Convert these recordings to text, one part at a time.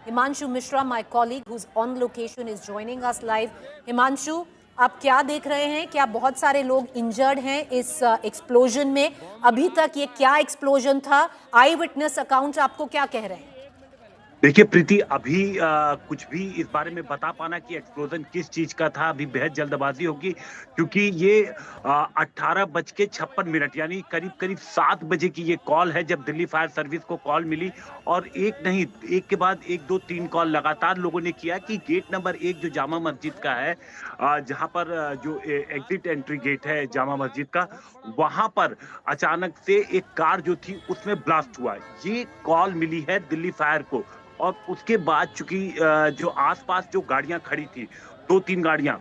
Himanshu Mishra, my colleague who's on location, is joining us live. Himanshu, आप क्या देख रहे हैं? क्या बहुत सारे लोग इंजर्ड हैं इस एक्सप्लोजन में? अभी तक ये क्या एक्सप्लोजन था? आई विटनेस अकाउंट आपको क्या कह रहे हैं? देखिए प्रीति, अभी कुछ भी इस बारे में बता पाना कि एक्सप्लोजन किस चीज का था, अभी बेहद जल्दबाजी होगी, क्योंकि ये 18:56 यानी करीब करीब 7 बजे की ये कॉल है जब दिल्ली फायर सर्विस को कॉल मिली। और एक नहीं, एक के बाद एक, दो, तीन कॉल लगातार लोगों ने किया कि गेट नंबर 1 जो जामा मस्जिद का है, जहां पर जो एग्जिट एंट्री गेट है जामा मस्जिद का, वहां पर अचानक से एक कार जो थी उसमें ब्लास्ट हुआ। ये कॉल मिली है दिल्ली फायर को। और उसके बाद चूंकि जो आसपास जो गाड़ियां खड़ी थी, 2-3 गाड़ियां,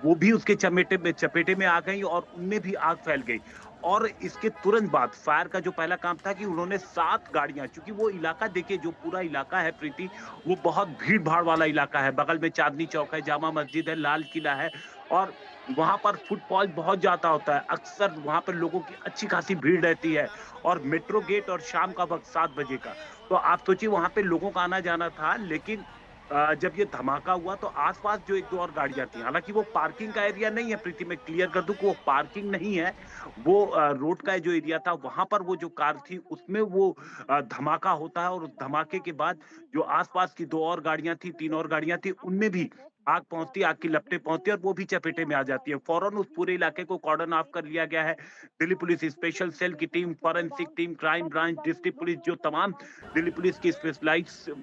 वो भी उसके चपेटे में आ गई और उनमें भी आग फैल गई। और इसके तुरंत बाद फायर का जो पहला काम था कि उन्होंने 7 गाड़ियां, चूंकि वो इलाका देखिए, जो पूरा इलाका है प्रीति, वो बहुत भीड़ भाड़ वाला इलाका है। बगल में चांदनी चौक है, जामा मस्जिद है, लाल किला है, और वहां पर फुटफॉल बहुत ज्यादा होता है। अक्सर वहां पर लोगों की अच्छी खासी भीड़ रहती है। और मेट्रो गेट और शाम का वक्त 7 बजे का, तो आप सोचिए वहां पे लोगों का आना जाना था। लेकिन जब ये धमाका हुआ तो आसपास जो 1-2 और गाड़ियां थी, हालांकि वो पार्किंग का एरिया नहीं है प्रीति, मैं क्लियर कर दूं कि वो पार्किंग नहीं है, वो रोड का जो एरिया था वहां पर वो जो कार थी उसमें वो धमाका होता है। और उस धमाके के बाद जो आसपास की 2 और गाड़ियां थी, 3 और गाड़ियां थी, उनमें भी आग पहुंचती, आग की लपटें पहुंचती, और वो भी चपेटे में आ जाती है। फौरन उस पूरे इलाके को कॉर्डन ऑफ कर लिया गया है। दिल्ली पुलिस स्पेशल सेल की team, forensic team, crime branch, district police, जो तमाम दिल्ली पुलिस की स्पेशलाइज्ड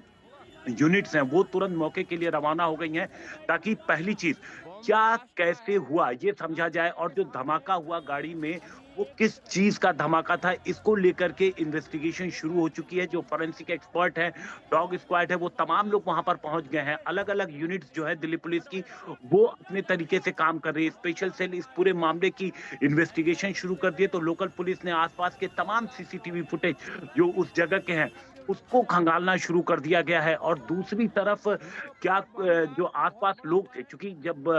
यूनिट्स हैं, वो तुरंत मौके के लिए रवाना हो गई हैं, ताकि पहली चीज क्या कैसे हुआ ये समझा जाए, और जो धमाका हुआ गाड़ी में वो किस चीज का धमाका था, इसको लेकर के इन्वेस्टिगेशन शुरू हो चुकी है। जो फोरेंसिक एक्सपर्ट है, डॉग स्क्वाड है, वो तमाम लोग वहां पर पहुंच गए हैं। अलग अलग यूनिट्स जो है दिल्ली पुलिस की, वो अपने तरीके से काम कर रही है। स्पेशल सेल इस पूरे मामले की इन्वेस्टिगेशन शुरू कर दिए। तो लोकल पुलिस ने आसपास के तमाम सीसीटीवी फुटेज जो उस जगह के हैं उसको खंगालना शुरू कर दिया गया है। और दूसरी तरफ क्या जो आसपास लोग थे, क्योंकि जब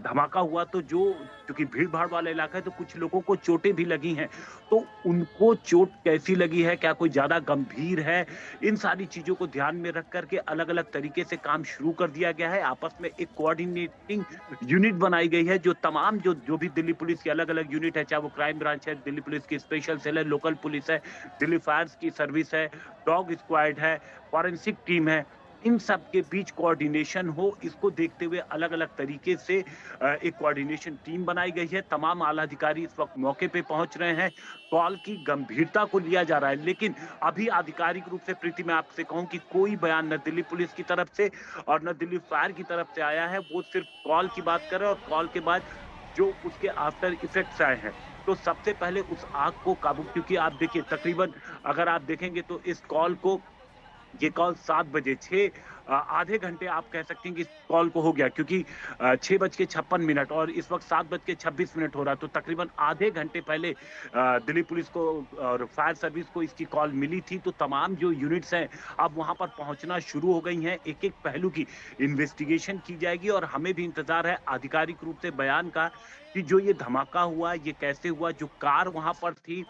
धमाका हुआ तो क्योंकि भीड़ भाड़ वाला इलाका है, तो कुछ लोगों को चोटें भी लगी हैं। तो उनको चोट कैसी लगी है, क्या कोई ज्यादा गंभीर है, इन सारी चीजों को ध्यान में रख करके अलग अलग तरीके से काम शुरू कर दिया गया है। आपस में एक कोऑर्डिनेटिंग यूनिट बनाई गई है, जो तमाम जो भी दिल्ली पुलिस की अलग अलग यूनिट है, चाहे वो क्राइम ब्रांच है, दिल्ली पुलिस की स्पेशल सेल है, लोकल पुलिस है, दिल्ली फायर की सर्विस है, डॉग स्क्वाड है, फॉरेंसिक टीम है, इन सब के बीच कोऑर्डिनेशन हो, इसको देखते हुए अलग अलग तरीके से एक कोऑर्डिनेशन टीम बनाई गई है। तमाम आला अधिकारी इस वक्त मौके पे पहुंच रहे हैं। कॉल की गंभीरता को लिया जा रहा है, लेकिन अभी आधिकारिक रूप से प्रीति मैं आपसे कहूं कि कोई बयान न दिल्ली पुलिस की तरफ से और न दिल्ली फायर की तरफ से आया है। वो सिर्फ कॉल की बात कर रहे हैं, और कॉल के बाद जो उसके आफ्टर इफेक्ट्स आए हैं। तो सबसे पहले उस आग को काबू, क्योंकि आप देखिए तकरीबन अगर आप देखेंगे तो इस कॉल को, ये कॉल 7 बजे, आधे घंटे आप कह सकते हैं कि इस कॉल को हो गया, क्योंकि 6:56 और इस वक्त 7:26 हो रहा है। तो तकरीबन आधे घंटे पहले दिल्ली पुलिस को और फायर सर्विस को इसकी कॉल मिली थी। तो तमाम जो यूनिट्स हैं अब वहां पर पहुंचना शुरू हो गई हैं। एक एक पहलू की इन्वेस्टिगेशन की जाएगी, और हमें भी इंतजार है आधिकारिक रूप से बयान का कि जो ये धमाका हुआ ये कैसे हुआ, जो कार वहां पर थी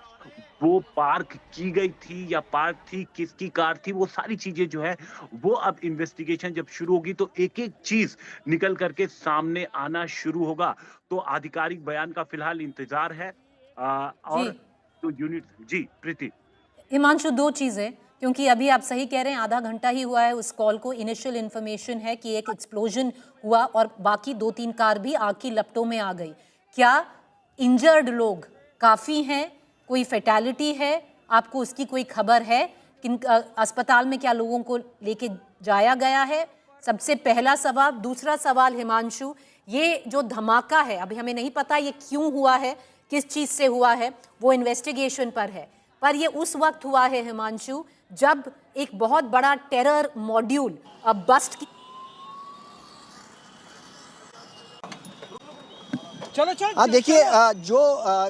वो पार्क की गई थी या पार्क थी, किसकी कार थी, वो सारी चीजें जो है वो अब इन्वेस्टिगेशन जब शुरू होगी तो एक एक चीज निकल करके सामने आना शुरू होगा। तो आधिकारिक बयान का फिलहाल इंतजार है। और जी तो यूनिट, जी प्रीति। हिमांशु, दो चीजें, क्योंकि अभी आप सही कह रहे हैं, आधा घंटा ही हुआ है उस कॉल को। इनिशियल इन्फॉर्मेशन है कि एक एक्सप्लोजन हुआ और बाकी 2-3 कार भी आग की लपटों में आ गई। क्या इंजर्ड लोग काफी हैं? कोई फैटेलिटी है? आपको उसकी कोई खबर है? किन अस्पताल में क्या लोगों को लेके जाया गया है? सबसे पहला सवाल। दूसरा सवाल हिमांशु, ये जो धमाका है अभी हमें नहीं पता ये क्यों हुआ है, किस चीज से हुआ है, वो इन्वेस्टिगेशन पर है। पर ये उस वक्त हुआ है हिमांशु जब एक बहुत बड़ा टेरर मॉड्यूल बस्ट की। हाँ देखिए, जो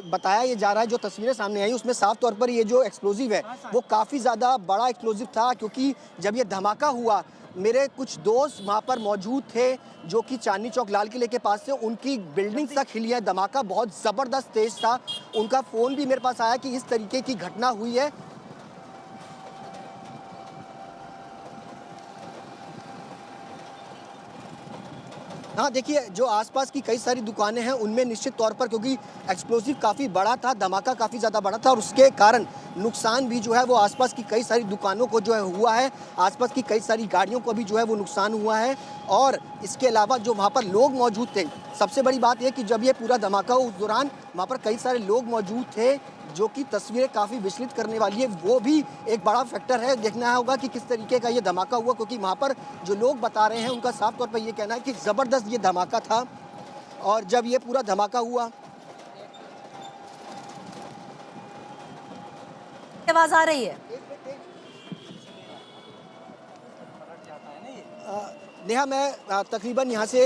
बताया ये जा रहा है, जो तस्वीरें सामने आई उसमें साफ तौर पर ये जो एक्सप्लोजिव है वो काफ़ी ज़्यादा बड़ा एक्सप्लोजिव था, क्योंकि जब ये धमाका हुआ मेरे कुछ दोस्त वहाँ पर मौजूद थे जो कि चांदनी चौक लाल किले के पास से, उनकी बिल्डिंग तक हिली है। धमाका बहुत ज़बरदस्त तेज था। उनका फ़ोन भी मेरे पास आया कि इस तरीके की घटना हुई है। हाँ, देखिए जो आसपास की कई सारी दुकानें हैं उनमें निश्चित तौर पर, क्योंकि एक्सप्लोसिव काफ़ी बड़ा था, धमाका काफ़ी ज़्यादा बड़ा था और उसके कारण नुकसान भी जो है वो आसपास की कई सारी दुकानों को जो है हुआ है, आसपास की कई सारी गाड़ियों को भी जो है वो नुकसान हुआ है। और इसके अलावा जो वहाँ पर लोग मौजूद थे, सबसे बड़ी बात यह कि जब ये पूरा धमाका हुआ उस दौरान वहाँ पर कई सारे लोग मौजूद थे, जो कि तस्वीरें काफ़ी विचलित करने वाली है। वो भी एक बड़ा फैक्टर है, देखना होगा कि किस तरीके का ये धमाका हुआ, क्योंकि वहाँ पर जो लोग बता रहे हैं उनका साफ तौर पर ये कहना है कि ज़बरदस्त ये धमाका था। और जब ये पूरा धमाका हुआ, आवाज आ रही है? नेहा, मैं तकरीबन यहाँ से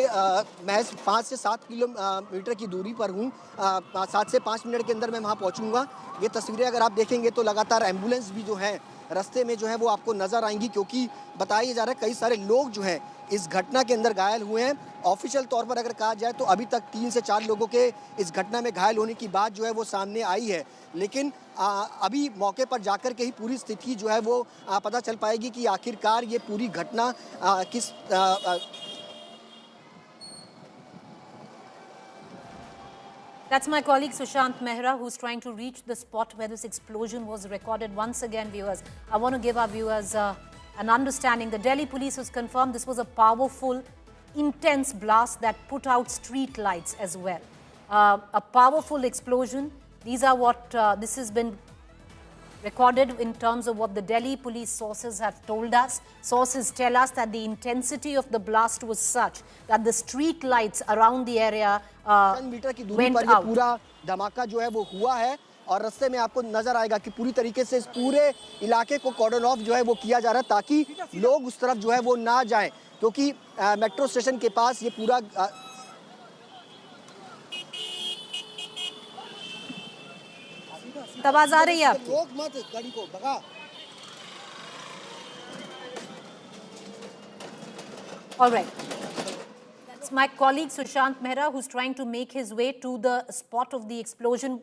महज 5 से 7 किलोमीटर की दूरी पर हूँ। 7 से 5 मिनट के अंदर मैं वहाँ पहुँचूँगा। ये तस्वीरें अगर आप देखेंगे तो लगातार एम्बुलेंस भी जो है रास्ते में जो है वो आपको नज़र आएंगी, क्योंकि बताया जा रहा है कई सारे लोग जो हैं इस घटना के अंदर घायल हुए हैं। ऑफिशियल तौर पर अगर कहा जाए तो अभी तक 3 से 4 लोगों के इस घटना में घायल होने की बात जो है वो सामने आई है, लेकिन अभी मौके पर जाकर के ही पूरी स्थिति जो है वो पता चल पाएगी कि आखिरकार ये पूरी घटना किस That's my colleague Sushant Mehra, who's trying to reach the spot where this explosion was recorded. Once again, viewers, I want to give our viewers an understanding. The Delhi police has confirmed this was a powerful, intense blast that put out street lights as well. A powerful explosion. These are what this has been recorded in terms of what the Delhi police sources have told us. Sources tell us that the intensity of the blast was such that the street lights around the area metre की दूरी पर ये पूरा धमाका जो है वो हुआ है। और रास्ते में आपको नजर आएगा कि पूरी तरीके से इस पूरे इलाके को कॉर्डन ऑफ जो है वो किया जा रहा है, ताकि लोग उस तरफ जो है वो ना जाएं, क्योंकि मेट्रो स्टेशन के पास ये पूरा आवाज आ रही है आपकी? लोग मत गाड़ी को भगा। All right. That's my colleague Sushant Mehra, who's trying to make his way to the spot of the explosion.